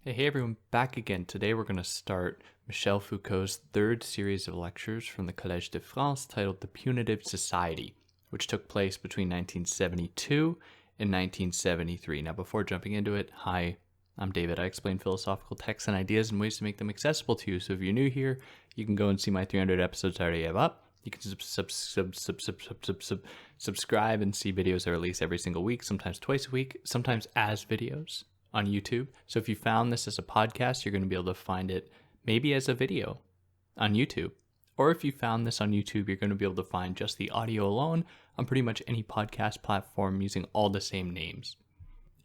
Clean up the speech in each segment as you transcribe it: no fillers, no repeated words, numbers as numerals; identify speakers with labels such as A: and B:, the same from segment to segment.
A: Hey everyone, back again. Today we're going to start Michel Foucault's third series of lectures from the Collège de France titled The Punitive Society, which took place between 1972 and 1973. Now before jumping into it, hi, I'm David. I explain philosophical texts and ideas and ways to make them accessible to you. So if you're new here, you can go and see my 300 episodes I already have up. You can subscribe and see videos I release every single week, sometimes twice a week, sometimes as videos on YouTube. So if you found this as a podcast, you're going to be able to find it maybe as a video on YouTube. Or if you found this on YouTube, you're going to be able to find just the audio alone on pretty much any podcast platform using all the same names.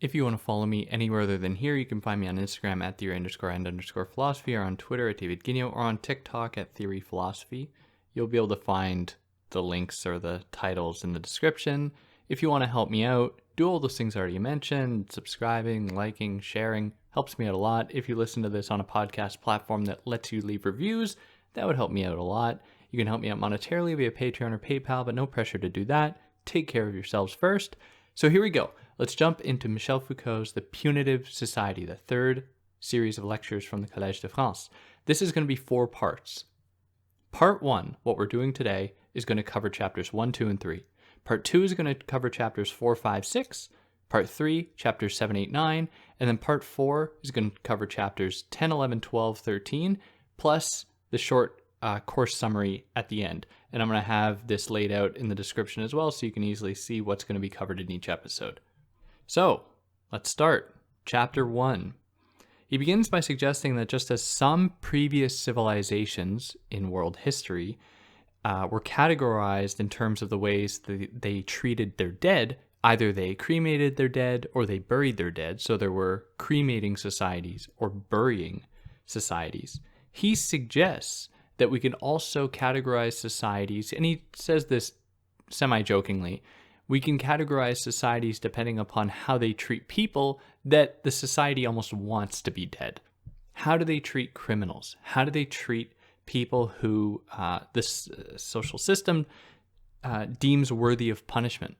A: If you want to follow me anywhere other than here, you can find me on Instagram at theory_and_philosophy, or on Twitter at David Guignot, or on TikTok at Theory Philosophy. You'll be able to find the links or the titles in the description. If you want to help me out, do all those things I already mentioned. Subscribing, liking, sharing helps me out a lot. If you listen to this on a podcast platform that lets you leave reviews, that would help me out a lot. You can help me out monetarily via Patreon or PayPal, but no pressure to do that. Take care of yourselves first. So here we go. Let's jump into Michel Foucault's The Punitive Society, the third series of lectures from the Collège de France. This is going to be 4 parts. Part 1, what we're doing today, is going to cover chapters 1, 2, and 3. Part 2 is going to cover chapters 4, 5, 6. Part 3, chapters 7, 8, 9. And then part 4 is going to cover chapters 10, 11, 12, 13, plus the short course summary at the end. And I'm going to have this laid out in the description as well, so you can easily see what's going to be covered in each episode. So, let's start. Chapter 1. He begins by suggesting that just as some previous civilizations in world history were categorized in terms of the ways they treated their dead, either they cremated their dead or they buried their dead, so there were cremating societies or burying societies. He suggests that we can also categorize societies, and he says this semi-jokingly, we can categorize societies depending upon how they treat people that the society almost wants to be dead. How do they treat criminals? How do they treat people who this social system deems worthy of punishment?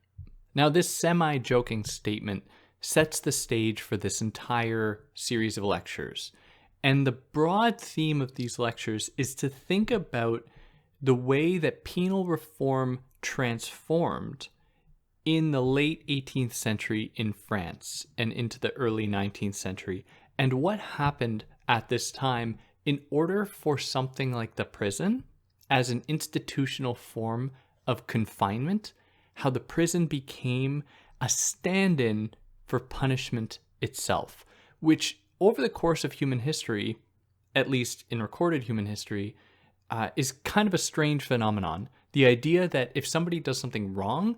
A: Now, this semi-joking statement sets the stage for this entire series of lectures. And the broad theme of these lectures is to think about the way that penal reform transformed in the late 18th century in France and into the early 19th century, and what happened at this time in order for something like the prison as an institutional form of confinement, how the prison became a stand-in for punishment itself, which over the course of human history, at least in recorded human history, is kind of a strange phenomenon. The idea that if somebody does something wrong,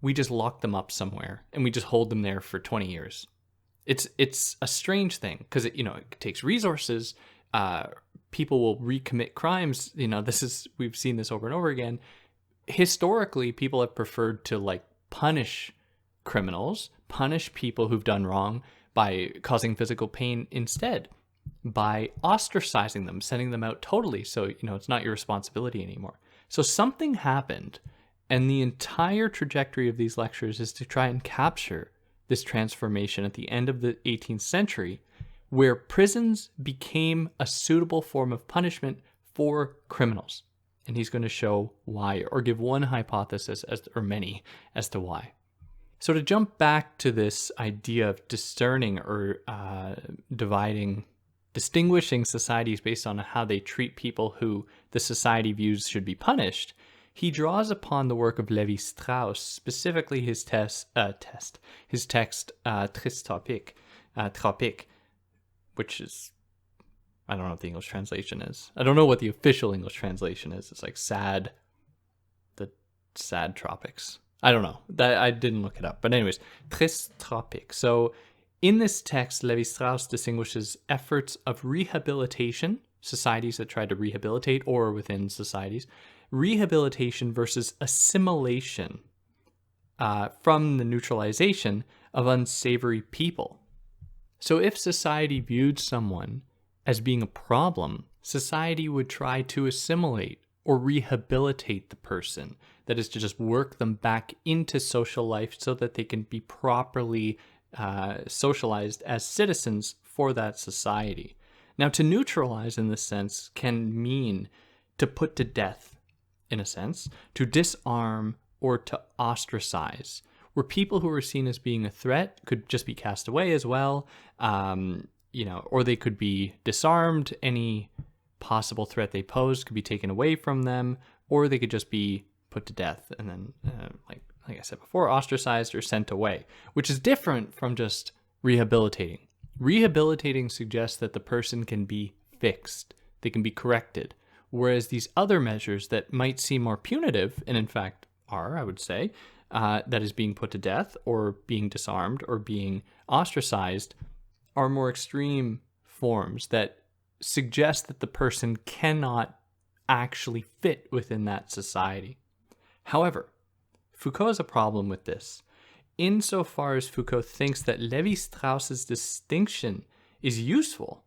A: we just lock them up somewhere and we just hold them there for 20 years. It's a strange thing because it takes resources. People will recommit crimes. We've seen this over and over again. Historically, people have preferred to punish criminals, punish people who've done wrong by causing physical pain instead, by ostracizing them, sending them out totally. So, it's not your responsibility anymore. So something happened. And the entire trajectory of these lectures is to try and capture this transformation at the end of the 18th century, where prisons became a suitable form of punishment for criminals. And he's going to show why, or give one hypothesis, or many, as to why. So to jump back to this idea of discerning or distinguishing societies based on how they treat people who the society views should be punished, he draws upon the work of Lévi-Strauss, specifically his text Triste Tropique, which is, I don't know what the English translation is. I don't know what the official English translation is. It's like the sad tropics. I don't know. I didn't look it up. But anyways, Triste Tropique. So in this text, Lévi-Strauss distinguishes efforts of rehabilitation, societies that try to rehabilitate, or within societies, rehabilitation versus assimilation from the neutralization of unsavory people. So if society viewed someone as being a problem, society would try to assimilate or rehabilitate the person. That is to just work them back into social life so that they can be properly socialized as citizens for that society. Now, to neutralize in this sense can mean to put to death, in a sense, to disarm or to ostracize, where people who are seen as being a threat could just be cast away as well, or they could be disarmed. Any possible threat they posed could be taken away from them, or they could just be put to death and then, like I said before, ostracized or sent away, which is different from just rehabilitating. Rehabilitating suggests that the person can be fixed, they can be corrected, whereas these other measures that might seem more punitive, and in fact are, I would say, that is being put to death or being disarmed or being ostracized, are more extreme forms that suggest that the person cannot actually fit within that society. However, Foucault has a problem with this, insofar as Foucault thinks that Lévi-Strauss's distinction is useful,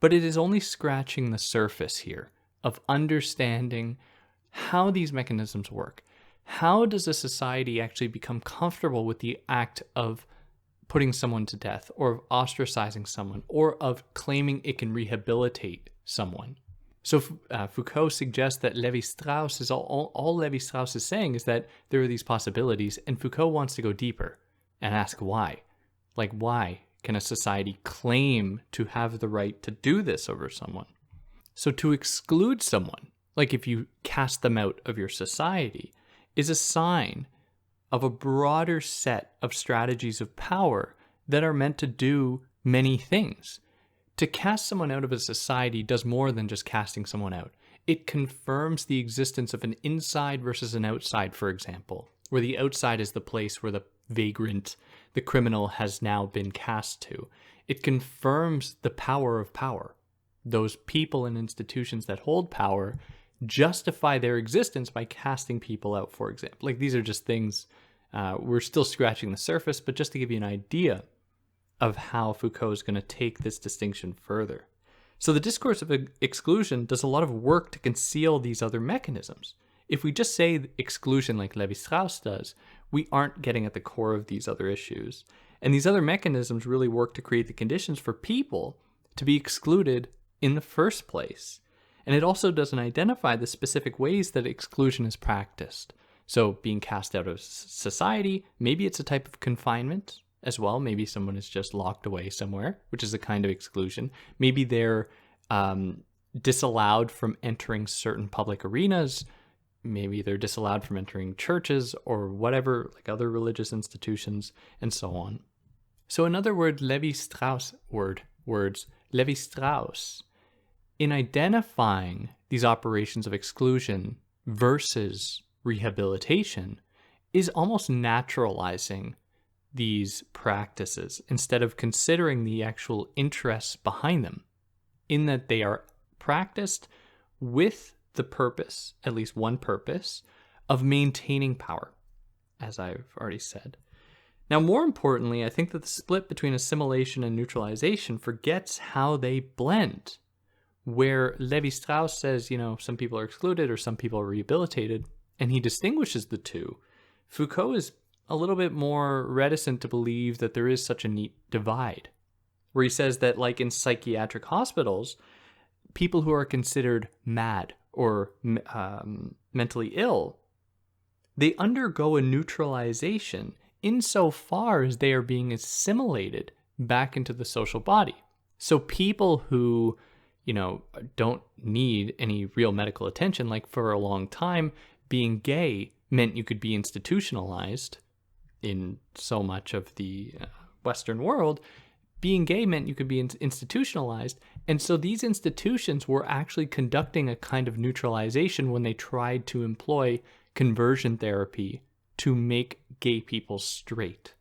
A: but it is only scratching the surface here of understanding how these mechanisms work. How does a society actually become comfortable with the act of putting someone to death, or of ostracizing someone, or of claiming it can rehabilitate someone? So Foucault suggests that Lévi-Strauss is all Lévi-Strauss is saying is that there are these possibilities, and Foucault wants to go deeper and ask why. Like, why can a society claim to have the right to do this over someone? So to exclude someone, like if you cast them out of your society, is a sign of a broader set of strategies of power that are meant to do many things. To cast someone out of a society does more than just casting someone out. It confirms the existence of an inside versus an outside, for example, where the outside is the place where the vagrant, the criminal, has now been cast to. It confirms the power of power. Those people and institutions that hold power justify their existence by casting people out, for example. Like, these are just things, we're still scratching the surface, but just to give you an idea of how Foucault is going to take this distinction further. So the discourse of exclusion does a lot of work to conceal these other mechanisms. If we just say exclusion like Lévi-Strauss does, we aren't getting at the core of these other issues. And these other mechanisms really work to create the conditions for people to be excluded in the first place. And it also doesn't identify the specific ways that exclusion is practiced. So being cast out of society, maybe it's a type of confinement as well. Maybe someone is just locked away somewhere, which is a kind of exclusion. Maybe they're disallowed from entering certain public arenas. Maybe they're disallowed from entering churches or whatever, like other religious institutions, and so on. So in other words, Lévi-Strauss Lévi-Strauss, in identifying these operations of exclusion versus rehabilitation, is almost naturalizing these practices instead of considering the actual interests behind them, in that they are practiced with the purpose, at least one purpose, of maintaining power, as I've already said. Now, more importantly, I think that the split between assimilation and neutralization forgets how they blend. Where Lévi-Strauss says, some people are excluded or some people are rehabilitated, and he distinguishes the two, Foucault is a little bit more reticent to believe that there is such a neat divide, where he says that, like in psychiatric hospitals, people who are considered mad or mentally ill, they undergo a neutralization insofar as they are being assimilated back into the social body. So people who, don't need any real medical attention, like for a long time, being gay meant you could be institutionalized in so much of the Western world. Being gay meant you could be institutionalized. And so these institutions were actually conducting a kind of neutralization when they tried to employ conversion therapy to make gay people straight.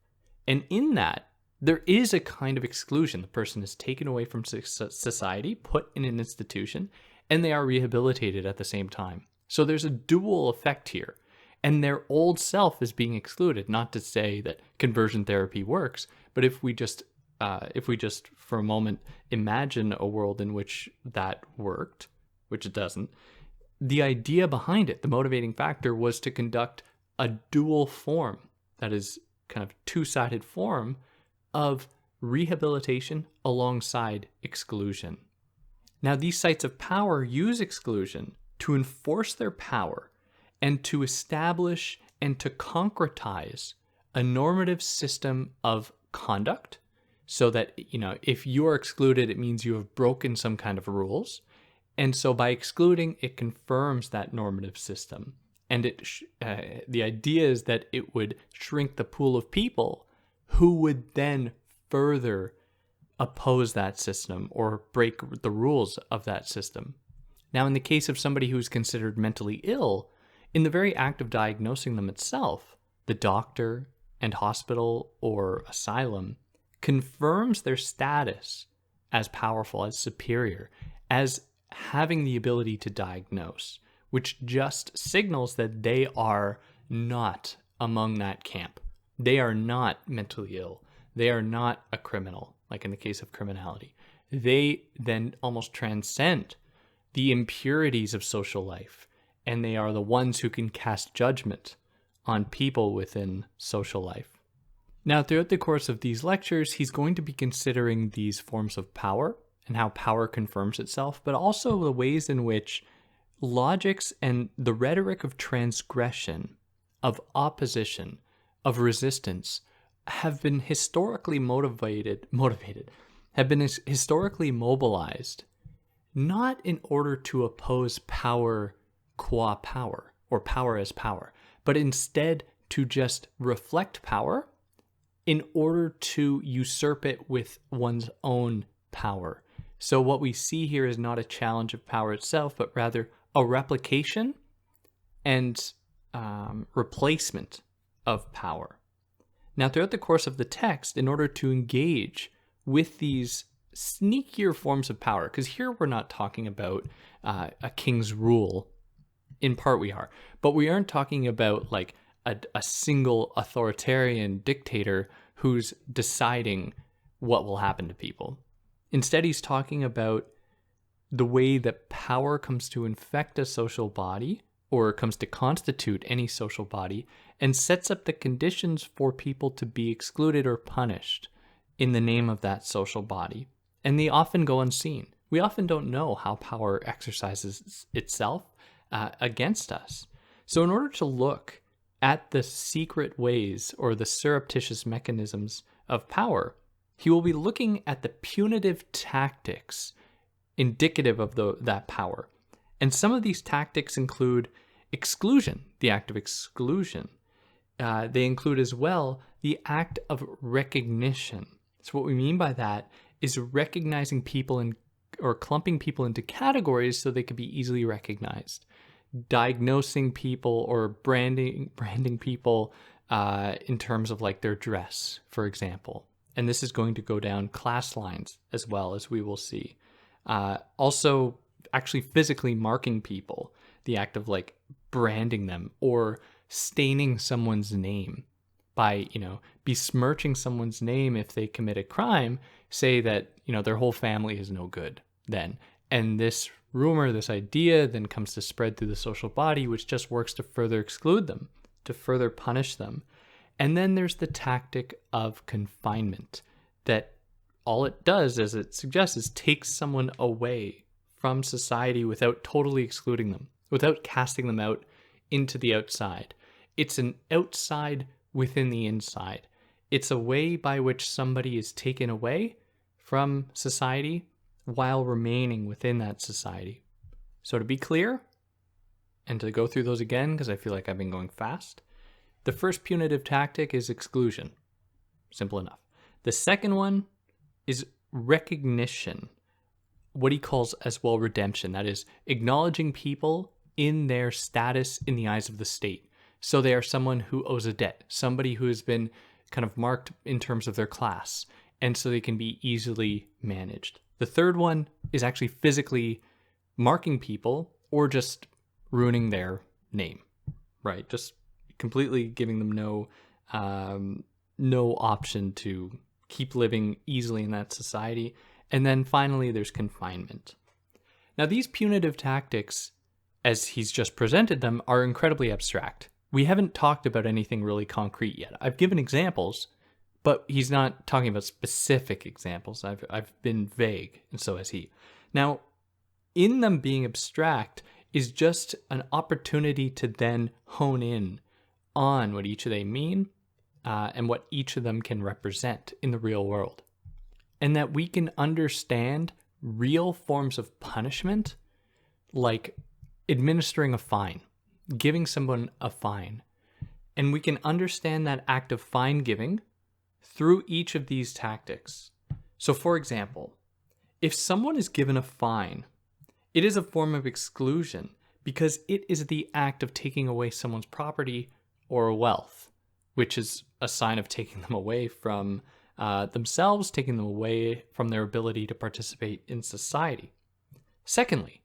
A: And in that, there is a kind of exclusion. The person is taken away from society, put in an institution, and they are rehabilitated at the same time. So there's a dual effect here. And their old self is being excluded. Not to say that conversion therapy works, but if we just for a moment imagine a world in which that worked, which it doesn't, the idea behind it, the motivating factor, was to conduct a dual form, that is kind of two-sided form of rehabilitation alongside exclusion. Now, these sites of power use exclusion to enforce their power and to establish and to concretize a normative system of conduct, so that, if you are excluded, it means you have broken some kind of rules. And so by excluding, it confirms that normative system. And the idea is that it would shrink the pool of people who would then further oppose that system or break the rules of that system. Now, in the case of somebody who is considered mentally ill, in the very act of diagnosing them itself, the doctor and hospital or asylum confirms their status as powerful, as superior, as having the ability to diagnose, which just signals that they are not among that camp. They are not mentally ill. They are not a criminal, like in the case of criminality. They then almost transcend the impurities of social life, and they are the ones who can cast judgment on people within social life. Now, throughout the course of these lectures, he's going to be considering these forms of power and how power confirms itself, but also the ways in which logics and the rhetoric of transgression, of opposition, of resistance have been historically have been historically mobilized, not in order to oppose power qua power or power as power, but instead to just reflect power in order to usurp it with one's own power. So what we see here is not a challenge of power itself, but rather a replication and replacement of power. Now, throughout the course of the text, in order to engage with these sneakier forms of power, because here we're not talking about a king's rule. In part we are, but we aren't talking about like a single authoritarian dictator who's deciding what will happen to people. Instead, he's talking about the way that power comes to infect a social body or comes to constitute any social body and sets up the conditions for people to be excluded or punished in the name of that social body. And they often go unseen. We often don't know how power exercises itself against us. So in order to look at the secret ways or the surreptitious mechanisms of power, he will be looking at the punitive tactics indicative of that power. And some of these tactics include exclusion, the act of exclusion. They include as well the act of recognition. So what we mean by that is recognizing people or clumping people into categories so they can be easily recognized. Diagnosing people or branding people in terms of like their dress, for example. And this is going to go down class lines as well, as we will see. Also, actually physically marking people, the act of like branding them or staining someone's name by, besmirching someone's name if they commit a crime, say that, their whole family is no good then. And this rumor, this idea then comes to spread through the social body, which just works to further exclude them, to further punish them. And then there's the tactic of confinement, that all it does, as it suggests, is takes someone away from society without totally excluding them, without casting them out into the outside. It's an outside within the inside. It's a way by which somebody is taken away from society while remaining within that society. So to be clear, and to go through those again, because I feel like I've been going fast, the first punitive tactic is exclusion. Simple enough. The second one is recognition, what he calls as well redemption. That is acknowledging people in their status in the eyes of the state. So they are someone who owes a debt, somebody who has been kind of marked in terms of their class, and so they can be easily managed. The third one is actually physically marking people or just ruining their name, right? Just completely giving them no option to keep living easily in that society. And then finally, there's confinement. Now, these punitive tactics, as he's just presented them, are incredibly abstract. We haven't talked about anything really concrete yet. I've given examples, But he's not talking about specific examples. I've been vague, and so has he. Now, in them being abstract is just an opportunity to then hone in on what each of them mean and what each of them can represent in the real world. And that we can understand real forms of punishment, like administering a fine, giving someone a fine. And we can understand that act of fine giving through each of these tactics. So for example, if someone is given a fine, it is a form of exclusion because it is the act of taking away someone's property or wealth, which is a sign of taking them away from themselves, taking them away from their ability to participate in society. Secondly,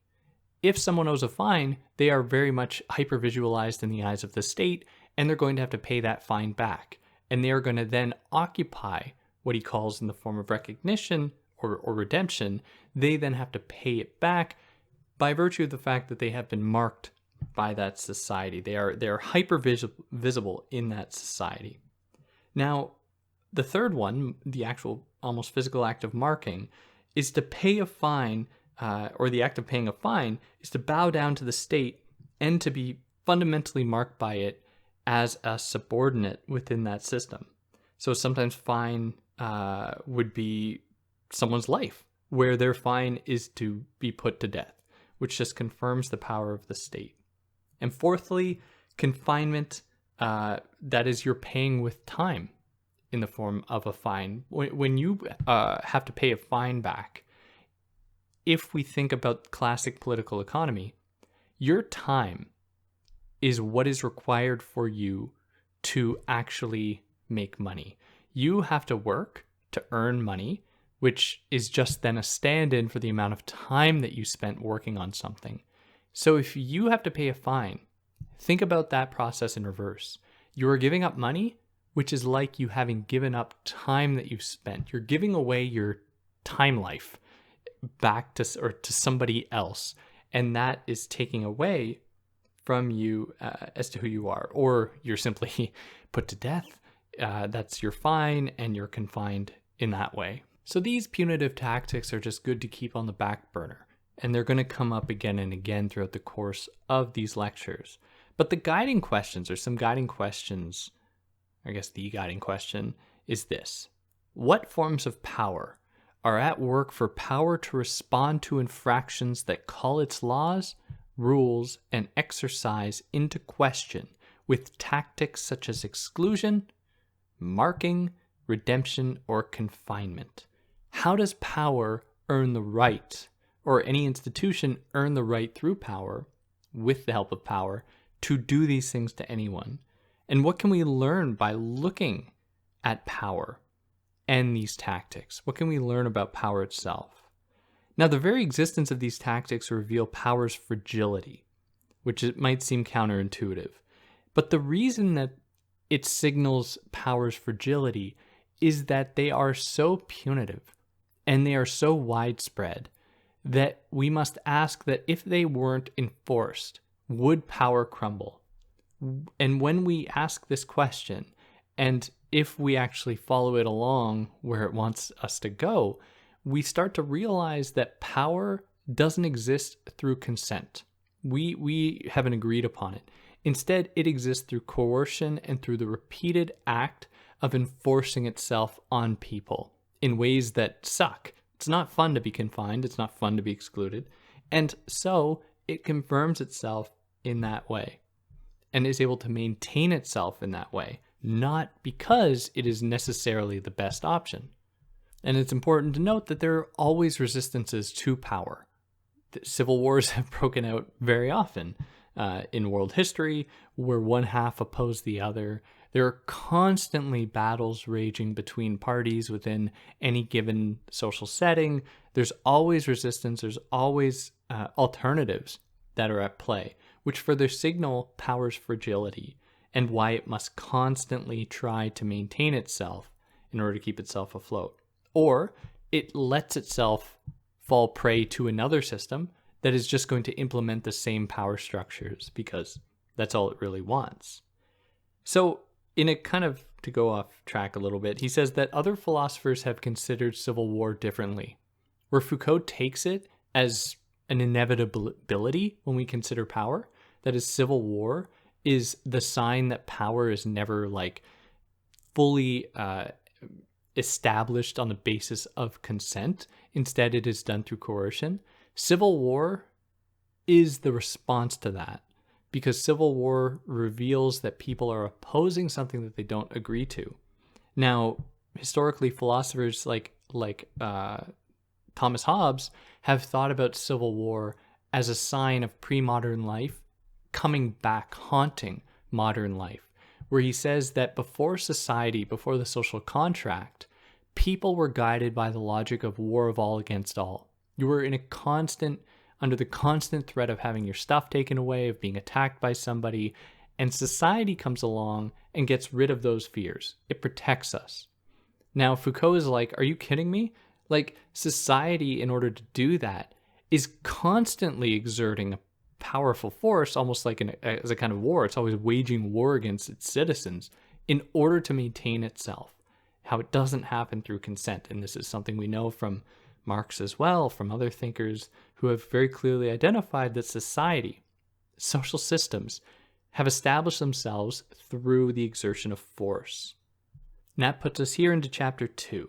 A: if someone owes a fine, they are very much hyper-visualized in the eyes of the state, and they're going to have to pay that fine back. And they are going to then occupy what he calls in the form of recognition or redemption. They then have to pay it back by virtue of the fact that they have been marked by that society. They are hyper visible in that society. Now, the third one, the actual almost physical act of marking, is to pay a fine, or the act of paying a fine is to bow down to the state and to be fundamentally marked by it as a subordinate within that system. So sometimes fine would be someone's life, where their fine is to be put to death, which just confirms the power of the state. And fourthly, confinement, that is you're paying with time in the form of a fine. When you have to pay a fine back, if we think about classic political economy, your time is what is required for you to actually make money. You have to work to earn money, which is just then a stand-in for the amount of time that you spent working on something. So if you have to pay a fine, think about that process in reverse. You are giving up money, which is like you having given up time that you've spent. You're giving away your time life back to somebody else, and that is taking away from you as to who you are, or you're simply put to death. That's your fine, and you're confined in that way. So these punitive tactics are just good to keep on the back burner, and they're going to come up again and again throughout the course of these lectures. But the guiding questions, or some guiding questions, I guess the guiding question is this: what forms of power are at work for power to respond to infractions that call its laws, rules, and exercise into question with tactics such as exclusion, marking, redemption, or confinement? How does power earn the right, or any institution earn the right through power, with the help of power, to do these things to anyone? And what can we learn by looking at power and these tactics? What can we learn about power itself? Now, the very existence of these tactics reveal power's fragility, which it might seem counterintuitive. But the reason that it signals power's fragility is that they are so punitive and they are so widespread that we must ask that if they weren't enforced, would power crumble? And when we ask this question, and if we actually follow it along where it wants us to go, we start to realize that power doesn't exist through consent. We haven't agreed upon it. Instead, it exists through coercion and through the repeated act of enforcing itself on people in ways that suck. It's not fun to be confined. It's not fun to be excluded. And so it confirms itself in that way and is able to maintain itself in that way, not because it is necessarily the best option. And it's important to note that there are always resistances to power. The civil wars have broken out very often in world history, where one half oppose the other. There are constantly battles raging between parties within any given social setting. There's always resistance. There's always alternatives that are at play, which further signal power's fragility and why it must constantly try to maintain itself in order to keep itself afloat. Or it lets itself fall prey to another system that is just going to implement the same power structures because that's all it really wants. So in a kind of, to go off track a little bit, he says that other philosophers have considered civil war differently, where Foucault takes it as an inevitability when we consider power. That is, civil war is the sign that power is never like fully established on the basis of consent. Instead, it is done through coercion. Civil war is the response to that, because civil war reveals that people are opposing something that they don't agree to. Now, historically, philosophers like Thomas Hobbes have thought about civil war as a sign of pre-modern life coming back, haunting modern life, where he says that before society, before the social contract, people were guided by the logic of war of all against all. You were under the constant threat of having your stuff taken away, of being attacked by somebody, and society comes along and gets rid of those fears. It protects us. Now, Foucault is like, are you kidding me? Like, society, in order to do that, is constantly exerting a powerful force, almost like as a kind of war. It's always waging war against its citizens in order to maintain itself. How it doesn't happen through consent. And this is something we know from Marx as well, from other thinkers who have very clearly identified that society, social systems, have established themselves through the exertion of force. And that puts us here into chapter 2.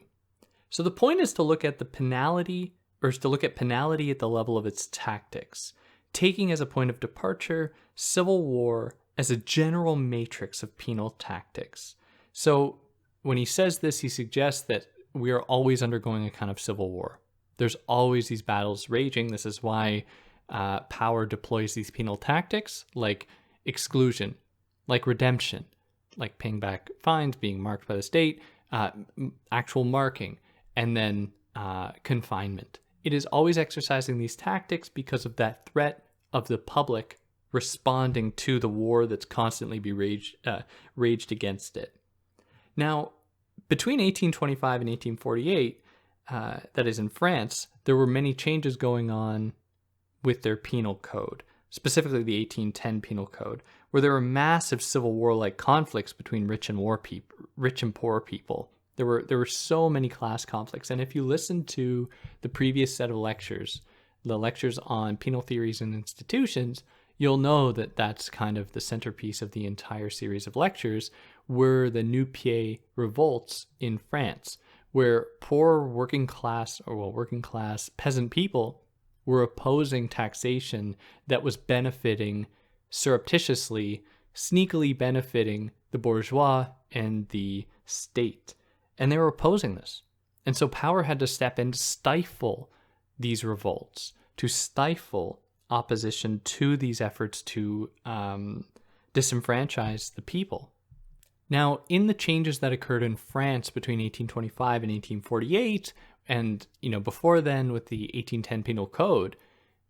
A: So the point is to look at penality at the level of its tactics, taking as a point of departure civil war as a general matrix of penal tactics. So when he says this, he suggests that we are always undergoing a kind of civil war. There's always these battles raging. This is why power deploys these penal tactics like exclusion, like redemption, like paying back fines, being marked by the state, actual marking, and then confinement. It is always exercising these tactics because of that threat of the public responding to the war that's constantly raged against it. Now, between 1825 and 1848, that is in France, there were many changes going on with their penal code, specifically the 1810 penal code, where there were massive civil war-like conflicts between rich and poor people. There were so many class conflicts, and if you listen to the previous set of lectures, the lectures on penal theories and institutions, you'll know that that's kind of the centerpiece of the entire series of lectures, were the Nu-Pieds revolts in France, where poor working class peasant people were opposing taxation that was benefiting surreptitiously, sneakily benefiting the bourgeois and the state. And they were opposing this. And so power had to step in to stifle these revolts, to stifle opposition to these efforts to disenfranchise the people. Now, in the changes that occurred in France between 1825 and 1848, and before then with the 1810 Penal Code,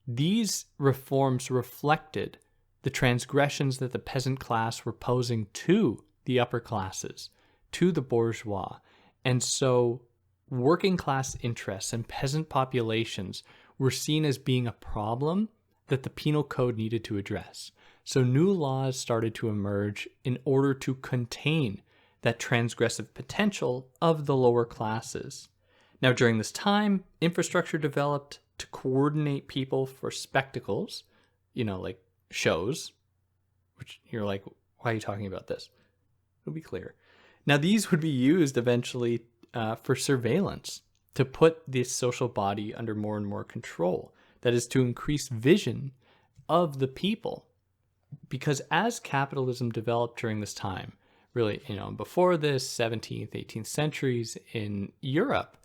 A: these reforms reflected the transgressions that the peasant class were posing to the upper classes, to the bourgeois. And so working class interests and peasant populations were seen as being a problem that the penal code needed to address. So new laws started to emerge in order to contain that transgressive potential of the lower classes. Now, during this time, infrastructure developed to coordinate people for spectacles, like shows, which you're like, why are you talking about this? It'll be clear. Now, these would be used eventually for surveillance, to put this social body under more and more control. That is, to increase vision of the people. Because as capitalism developed during this time, really, before this 17th, 18th centuries in Europe,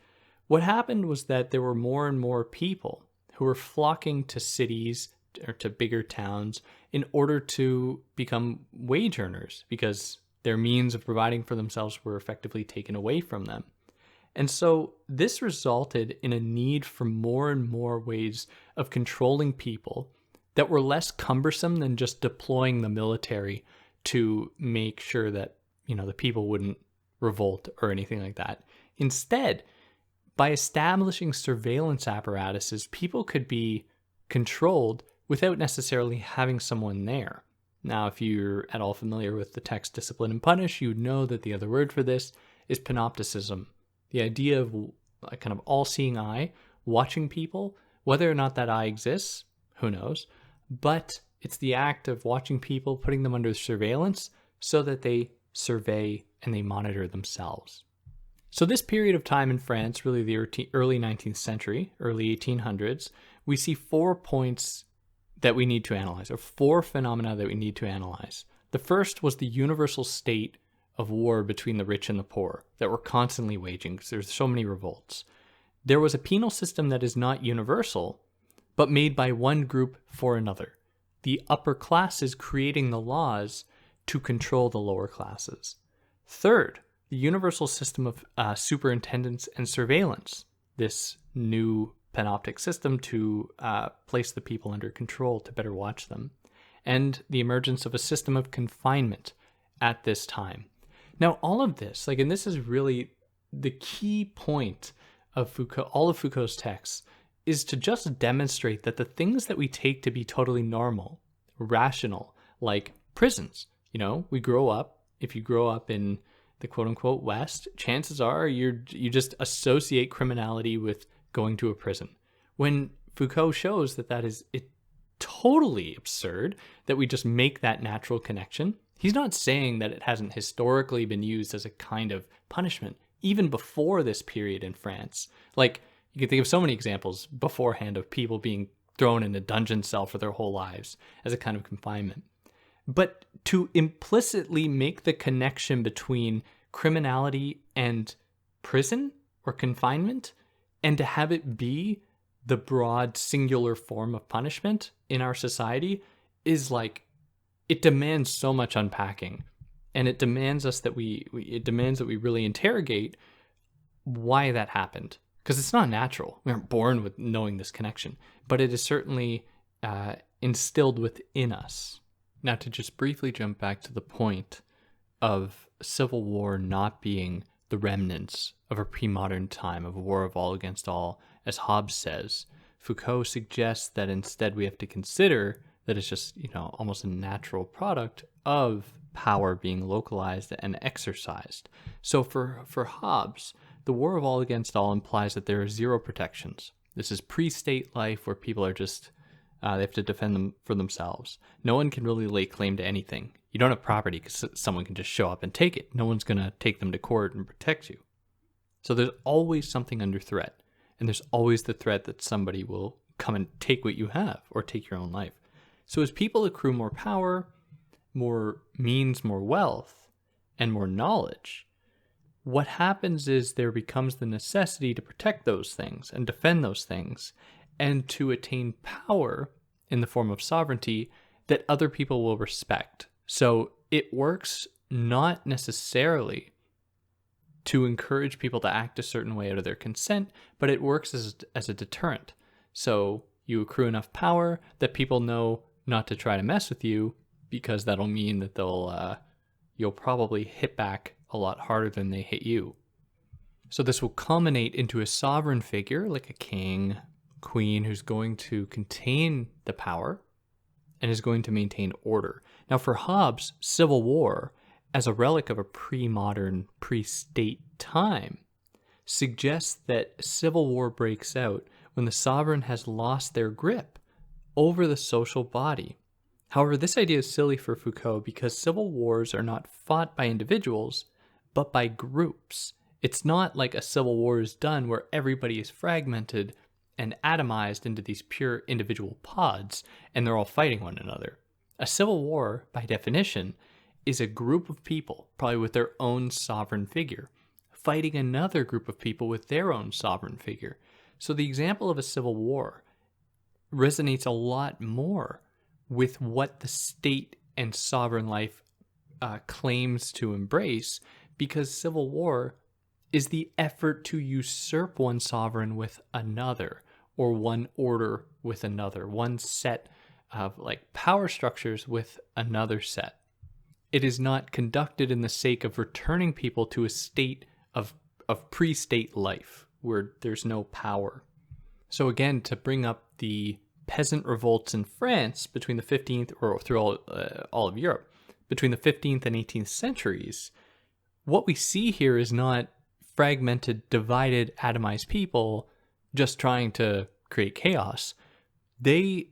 A: what happened was that there were more and more people who were flocking to cities or to bigger towns in order to become wage earners, because their means of providing for themselves were effectively taken away from them. And so this resulted in a need for more and more ways of controlling people that were less cumbersome than just deploying the military to make sure that, the people wouldn't revolt or anything like that. Instead, by establishing surveillance apparatuses, people could be controlled without necessarily having someone there. Now, if you're at all familiar with the text Discipline and Punish, you would know that the other word for this is panopticism. The idea of a kind of all-seeing eye watching people, whether or not that eye exists, who knows, but it's the act of watching people, putting them under surveillance so that they survey and they monitor themselves. So this period of time in France, really the early 19th century, early 1800s, we see 4 points that we need to analyze, or 4 phenomena that we need to analyze. The first was the universal state of war between the rich and the poor that we're constantly waging because there's so many revolts. There was a penal system that is not universal, but made by one group for another. The upper classes creating the laws to control the lower classes. Third, the universal system of superintendence and surveillance, this new panoptic system to place the people under control to better watch them, and the emergence of a system of confinement at this time. Now, all of this, and this is really the key point of Foucault, all of Foucault's texts, is to just demonstrate that the things that we take to be totally normal, rational, like prisons, we grow up, if you grow up in the quote-unquote West, chances are you just associate criminality with going to a prison. When Foucault shows that is totally absurd, that we just make that natural connection, he's not saying that it hasn't historically been used as a kind of punishment, even before this period in France. You can think of so many examples beforehand of people being thrown in a dungeon cell for their whole lives as a kind of confinement. But to implicitly make the connection between criminality and prison or confinement, and to have it be the broad singular form of punishment in our society, is it demands so much unpacking, and it demands us that it demands that we really interrogate why that happened, because it's not natural. We aren't born with knowing this connection, but it is certainly instilled within us. Now, to just briefly jump back to the point of civil war not being the remnants of a pre-modern time of a war of all against all, as Hobbes says, Foucault suggests that instead we have to consider that it's just, almost a natural product of power being localized and exercised. So for Hobbes, the war of all against all implies that there are zero protections. This is pre-state life where people are just, they have to defend them for themselves. No one can really lay claim to anything. You don't have property because someone can just show up and take it. No one's going to take them to court and protect you. So there's always something under threat. And there's always the threat that somebody will come and take what you have or take your own life. So as people accrue more power, more means, more wealth, and more knowledge, what happens is there becomes the necessity to protect those things and defend those things, and to attain power in the form of sovereignty that other people will respect. So it works not necessarily to encourage people to act a certain way out of their consent, but it works as a deterrent. So you accrue enough power that people know not to try to mess with you, because that'll mean that you'll probably hit back a lot harder than they hit you. So this will culminate into a sovereign figure like a king, queen, who's going to contain the power and is going to maintain order. Now for Hobbes, civil war, as a relic of a pre-modern, pre-state time, suggests that civil war breaks out when the sovereign has lost their grip over the social body. However, this idea is silly for Foucault because civil wars are not fought by individuals, but by groups. It's not like a civil war is done where everybody is fragmented and atomized into these pure individual pods and they're all fighting one another. A civil war, by definition, is a group of people, probably with their own sovereign figure, fighting another group of people with their own sovereign figure. So the example of a civil war resonates a lot more with what the state and sovereign life claims to embrace, because civil war is the effort to usurp one sovereign with another, or one order with another, one set of power structures with another set. It is not conducted in the sake of returning people to a state of pre-state life where there's no power. So again, to bring up the peasant revolts in France between the 15th, or through all of Europe, between the 15th and 18th centuries, what we see here is not fragmented, divided, atomized people just trying to create chaos. They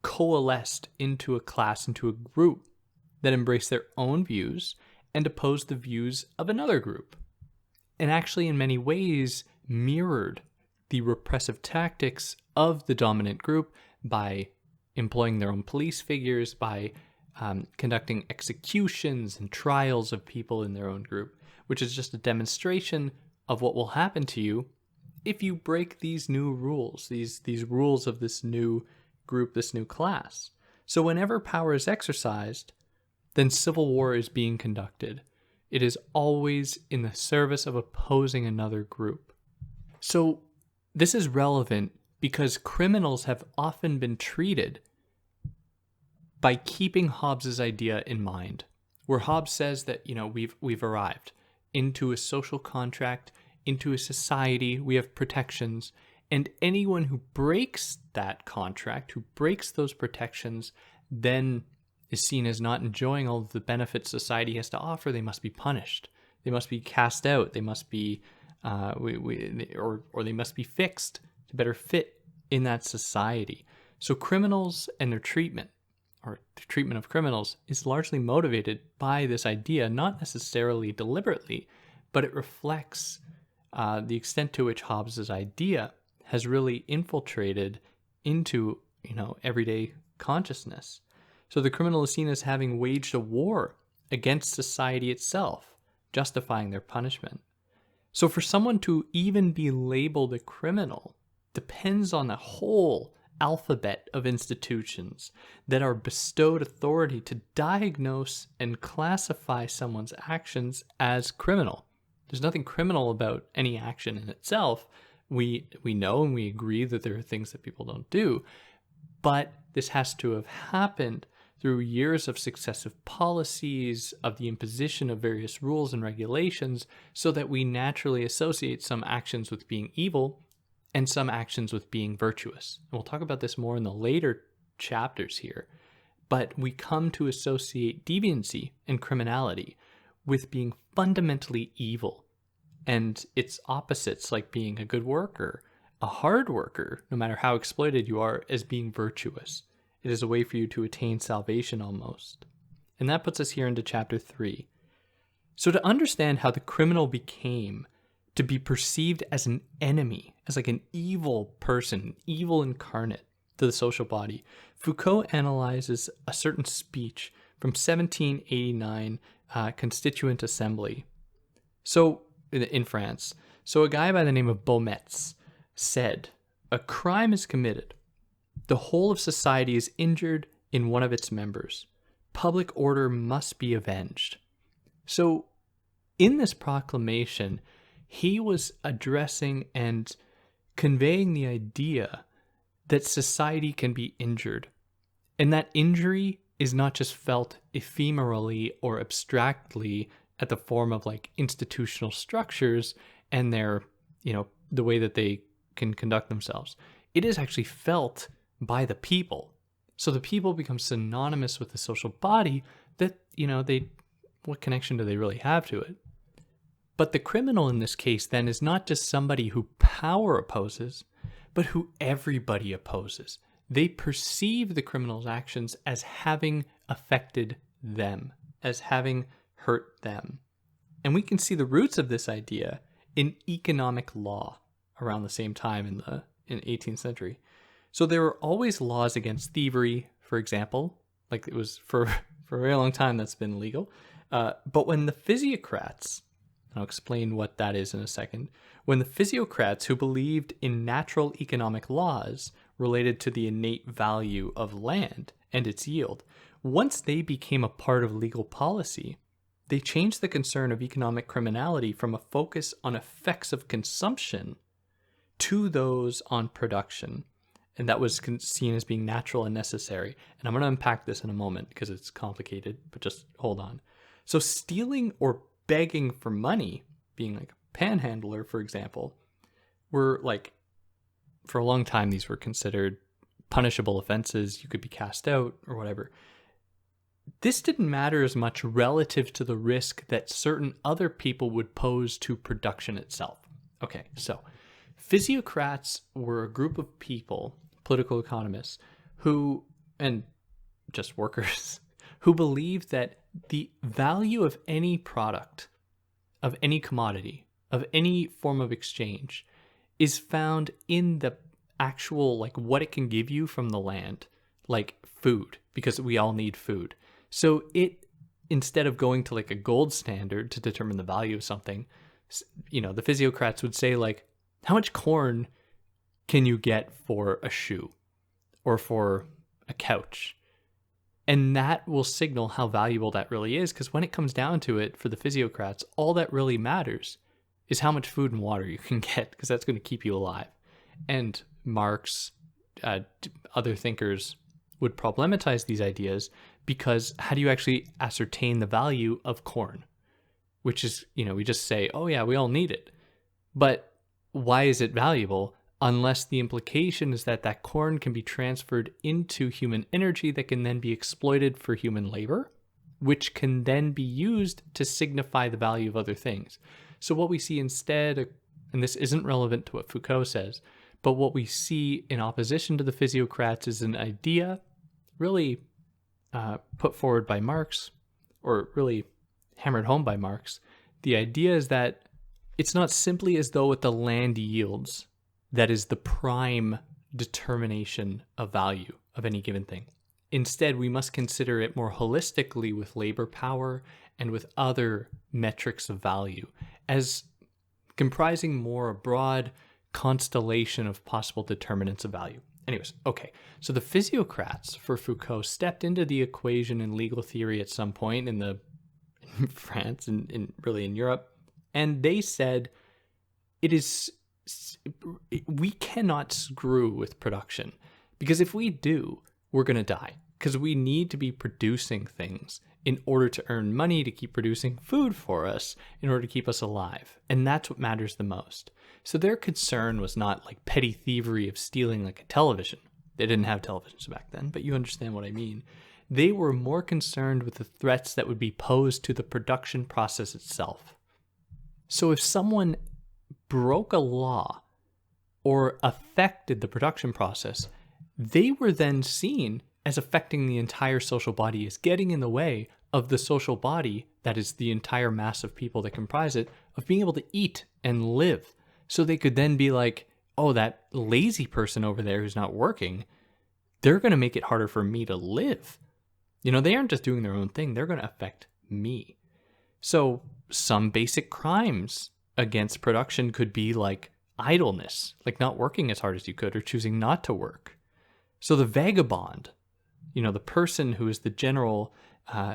A: coalesced into a class, into a group that embraced their own views and opposed the views of another group. And actually, in many ways, mirrored the repressive tactics of the dominant group by employing their own police figures, by conducting executions and trials of people in their own group, which is just a demonstration of what will happen to you if you break these new rules, these rules of this new group, this new class. So whenever power is exercised, then civil war is being conducted. It is always in the service of opposing another group. So this is relevant because criminals have often been treated by keeping Hobbes's idea in mind, where Hobbes says that, we've arrived into a social contract, into a society, we have protections, and anyone who breaks that contract, who breaks those protections, then is seen as not enjoying all of the benefits society has to offer. They must be punished. They must be cast out. They must be, or they must be fixed to better fit in that society. So criminals and their treatment, or the treatment of criminals, is largely motivated by this idea, not necessarily deliberately, but it reflects the extent to which Hobbes's idea has really infiltrated into, everyday consciousness. So the criminal is seen as having waged a war against society itself, justifying their punishment. So for someone to even be labeled a criminal depends on a whole alphabet of institutions that are bestowed authority to diagnose and classify someone's actions as criminal. There's nothing criminal about any action in itself. We know and we agree that there are things that people don't do, but this has to have happened through years of successive policies, of the imposition of various rules and regulations, so that we naturally associate some actions with being evil and some actions with being virtuous. And we'll talk about this more in the later chapters here. But we come to associate deviancy and criminality with being fundamentally evil, and its opposites, like being a good worker, a hard worker, no matter how exploited you are, as being virtuous. It is a way for you to attain salvation almost. And that puts us here into chapter 3. So to understand how the criminal became to be perceived as an enemy, as like an evil person, evil incarnate to the social body, Foucault analyzes a certain speech from 1789 Constituent Assembly. So in France, so a guy by the name of Beaumetz said, "A crime is committed. The whole of society is injured in one of its members. Public order must be avenged." So in this proclamation, he was addressing and conveying the idea that society can be injured, and that injury is not just felt ephemerally or abstractly at the form of like institutional structures and their, the way that they can conduct themselves. It is actually felt by the people. So the people become synonymous with the social body that, what connection do they really have to it? But the criminal in this case then is not just somebody who power opposes, but who everybody opposes. They perceive the criminal's actions as having affected them, as having hurt them. And we can see the roots of this idea in economic law around the same time in 18th century. So there were always laws against thievery, for example, like it was for a very long time that's been legal. But when the physiocrats, I'll explain what that is in a second, when the physiocrats who believed in natural economic laws related to the innate value of land and its yield, once they became a part of legal policy, they changed the concern of economic criminality from a focus on effects of consumption to those on production. And that was seen as being natural and necessary. And I'm going to unpack this in a moment because it's complicated, but just hold on. So stealing or begging for money, being like a panhandler, for example, were like, for a long time, these were considered punishable offenses. You could be cast out or whatever. This didn't matter as much relative to the risk that certain other people would pose to production itself. Okay, so physiocrats were a group of people, political economists, who, and just workers, who believed that the value of any product, of any commodity, of any form of exchange is found in the actual, like, what it can give you from the land, like food, because we all need food. So it, instead of going to like a gold standard to determine the value of something, the physiocrats would say, like, how much corn can you get for a shoe or for a couch? And that will signal how valuable that really is, because when it comes down to it, for the physiocrats, all that really matters is how much food and water you can get, because that's going to keep you alive. And Marx, other thinkers would problematize these ideas, because how do you actually ascertain the value of corn? Which is, we just say, oh yeah, we all need it. But why is it valuable? Unless the implication is that that corn can be transferred into human energy that can then be exploited for human labor, which can then be used to signify the value of other things. So what we see instead, and this isn't relevant to what Foucault says, but what we see in opposition to the physiocrats is an idea really put forward by Marx, or really hammered home by Marx. The idea is that it's not simply as though what the land yields that is the prime determination of value of any given thing. Instead, we must consider it more holistically with labor power and with other metrics of value as comprising more a broad constellation of possible determinants of value. Anyways, okay, so the physiocrats for Foucault stepped into the equation in legal theory at some point in France and really in Europe, and they said we cannot screw with production, because if we do, we're going to die, because we need to be producing things in order to earn money to keep producing food for us in order to keep us alive. And that's what matters the most. So their concern was not like petty thievery of stealing like a television. They didn't have televisions back then, but you understand what I mean. They were more concerned with the threats that would be posed to the production process itself. So if someone broke a law or affected the production process, they were then seen as affecting the entire social body, as getting in the way of the social body, that is the entire mass of people that comprise it, of being able to eat and live. So they could then be like, oh, that lazy person over there who's not working, they're going to make it harder for me to live. They aren't just doing their own thing, they're going to affect me. So some basic crimes against production could be like idleness, like not working as hard as you could or choosing not to work. So the vagabond, the person who is the general,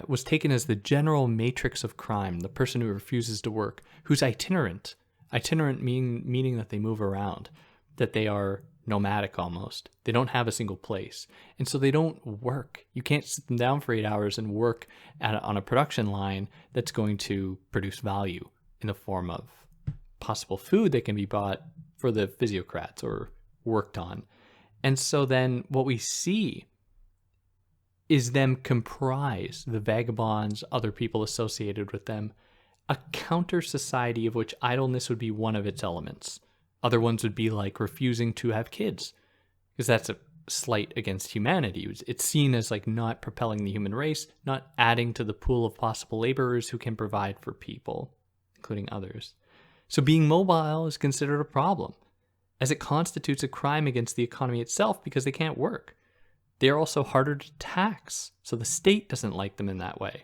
A: was taken as the general matrix of crime, the person who refuses to work, who's itinerant. Itinerant meaning that they move around, that they are nomadic almost. They don't have a single place. And so they don't work. You can't sit them down for 8 hours and work on a production line that's going to produce value in the form of possible food that can be bought for the physiocrats or worked on. And so then what we see is them comprise, the vagabonds, other people associated with them, a counter society of which idleness would be one of its elements. Other ones would be like refusing to have kids, because that's a slight against humanity. It's seen as like not propelling the human race, not adding to the pool of possible laborers who can provide for people, including others. So being mobile is considered a problem, as it constitutes a crime against the economy itself because they can't work. They are also harder to tax, so the state doesn't like them in that way.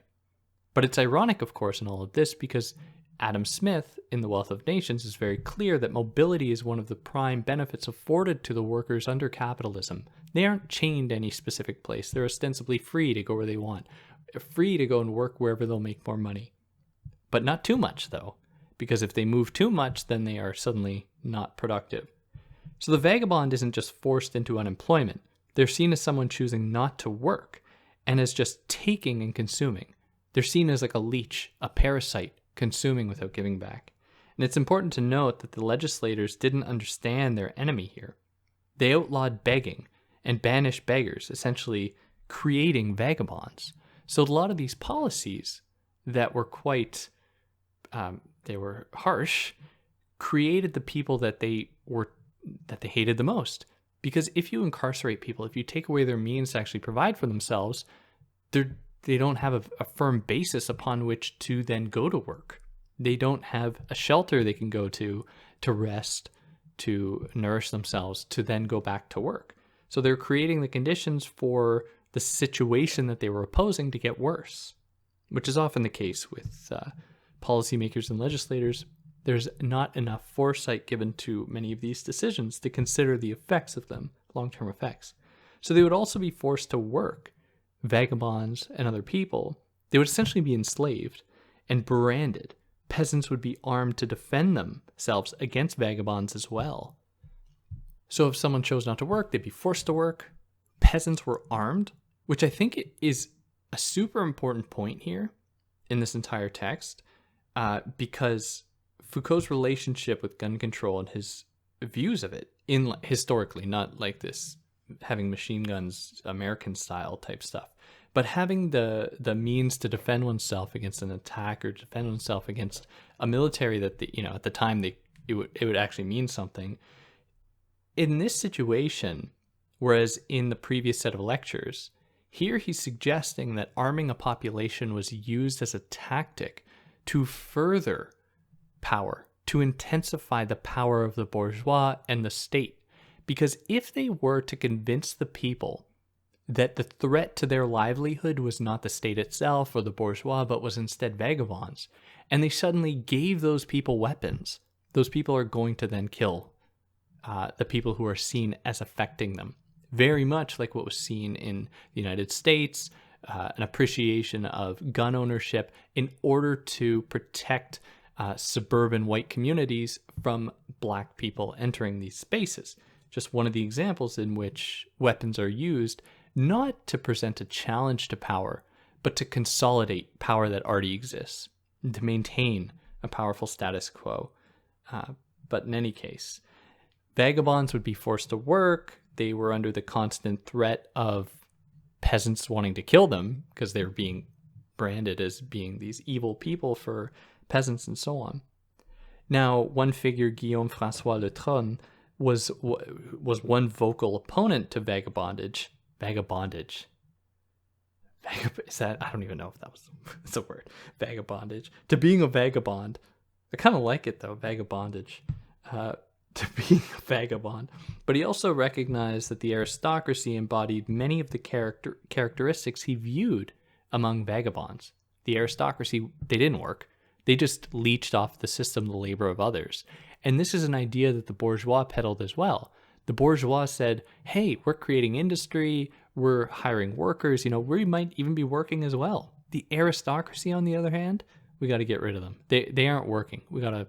A: But it's ironic, of course, in all of this, because Adam Smith, in The Wealth of Nations, is very clear that mobility is one of the prime benefits afforded to the workers under capitalism. They aren't chained to any specific place. They're ostensibly free to go where they want, free to go and work wherever they'll make more money. But not too much, though, because if they move too much, then they are suddenly not productive. So the vagabond isn't just forced into unemployment. They're seen as someone choosing not to work and as just taking and consuming. They're seen as like a leech, a parasite, consuming without giving back. And it's important to note that the legislators didn't understand their enemy here. They outlawed begging, and banish beggars, essentially creating vagabonds. So a lot of these policies that were quite, they were harsh, created the people that they hated the most. Because if you incarcerate people, if you take away their means to actually provide for themselves, they don't have a firm basis upon which to then go to work. They don't have a shelter they can go to rest, to nourish themselves, to then go back to work. So they're creating the conditions for the situation that they were opposing to get worse, which is often the case with policymakers and legislators. There's not enough foresight given to many of these decisions to consider the effects of them, long-term effects. So they would also be forced to work. Vagabonds and other people, they would essentially be enslaved and branded. Peasants would be armed to defend themselves against vagabonds as well. So if someone chose not to work, they'd be forced to work. Peasants were armed, which I think is a super important point here in this entire text, because Foucault's relationship with gun control and his views of it, historically, not like this having machine guns, American style type stuff, but having the means to defend oneself against an attack or defend oneself against a military that at the time it would actually mean something. In this situation, whereas in the previous set of lectures, here he's suggesting that arming a population was used as a tactic to further power, to intensify the power of the bourgeois and the state. Because if they were to convince the people that the threat to their livelihood was not the state itself or the bourgeois, but was instead vagabonds, and they suddenly gave those people weapons, those people are going to then kill the people who are seen as affecting them. Very much like what was seen in the United States, an appreciation of gun ownership in order to protect suburban white communities from black people entering these spaces. Just one of the examples in which weapons are used not to present a challenge to power, but to consolidate power that already exists, to maintain a powerful status quo. But in any case, vagabonds would be forced to work. They were under the constant threat of peasants wanting to kill them because they were being branded as being these evil people for peasants and so on. Now, one figure, Guillaume François Le Tron, was one vocal opponent to vagabondage. Is that, I don't even know if that was it's a word. Vagabondage. To being a vagabond. I kind of like it though, vagabondage. To being a vagabond. But he also recognized that the aristocracy embodied many of the characteristics he viewed among vagabonds. The aristocracy, they didn't work. They just leached off the system the labor of others. And this is an idea that the bourgeois peddled as well. The bourgeois said, hey, we're creating industry, we're hiring workers, we might even be working as well. The aristocracy, on the other hand, we got to get rid of them. They aren't working. We got to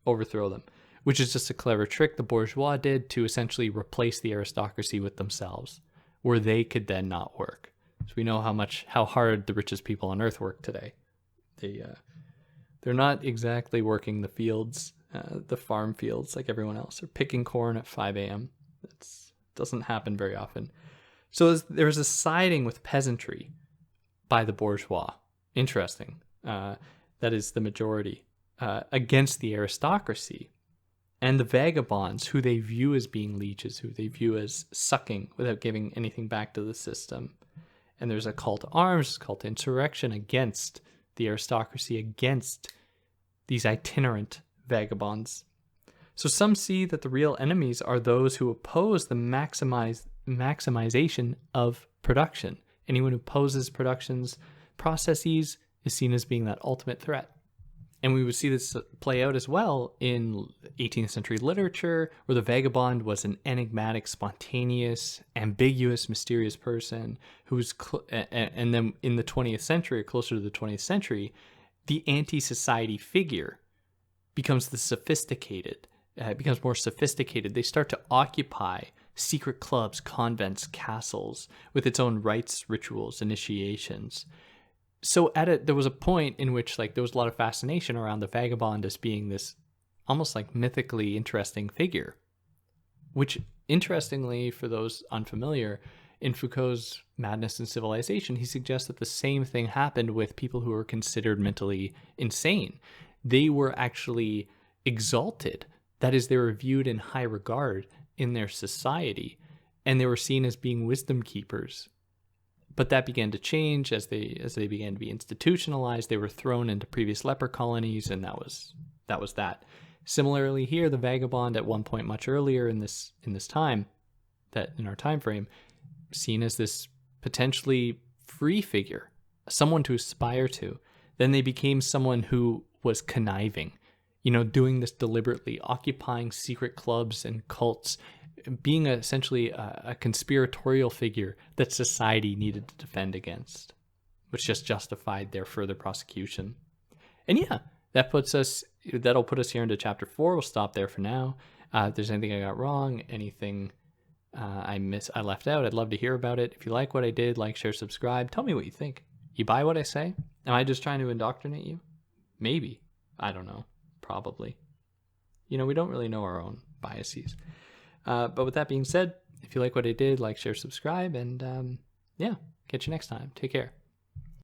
A: overthrow them, which is just a clever trick the bourgeois did to essentially replace the aristocracy with themselves, where they could then not work. So we know how hard the richest people on earth work today. They're not exactly working the fields, the farm fields like everyone else. They're picking corn at 5 a.m. That doesn't happen very often. So there's a siding with peasantry by the bourgeois. Interesting. That is the majority against the aristocracy and the vagabonds, who they view as being leeches, who they view as sucking without giving anything back to the system. And there's a call to arms, a call to insurrection against the aristocracy, against these itinerant vagabonds. So some see that the real enemies are those who oppose the maximization of production. Anyone who opposes production's processes is seen as being that ultimate threat. And we would see this play out as well in 18th century literature, where the vagabond was an enigmatic, spontaneous, ambiguous, mysterious person who was, and then in the 20th century, or closer to the 20th century, the anti-society figure becomes becomes more sophisticated. They start to occupy secret clubs, convents, castles, with its own rites, rituals, initiations. So there was a point in which there was a lot of fascination around the vagabond as being this almost mythically interesting figure, which Interestingly, for those unfamiliar, in Foucault's Madness and Civilization, he suggests that the same thing happened with people who were considered mentally insane. They were actually exalted. That is, they were viewed in high regard in their society, and they were seen as being wisdom keepers. But that began to change as they began to be institutionalized. They were thrown into previous leper colonies, and that was that. Similarly here, the vagabond at one point much earlier in this time, that in our time frame, seen as this potentially free figure, someone to aspire to. Then they became someone who was conniving, doing this deliberately, occupying secret clubs and cults, being essentially a conspiratorial figure that society needed to defend against, which just justified their further prosecution. And yeah, that'll put us here into chapter 4. We'll stop there for now. If there's anything I got wrong, anything I left out, I'd love to hear about it. If you like what I did, like, share, subscribe. Tell me what you think. You buy what I say? Am I just trying to indoctrinate you? Maybe. I don't know. Probably. We don't really know our own biases. But with that being said, if you like what I did, like, share, subscribe, and catch you next time. Take care.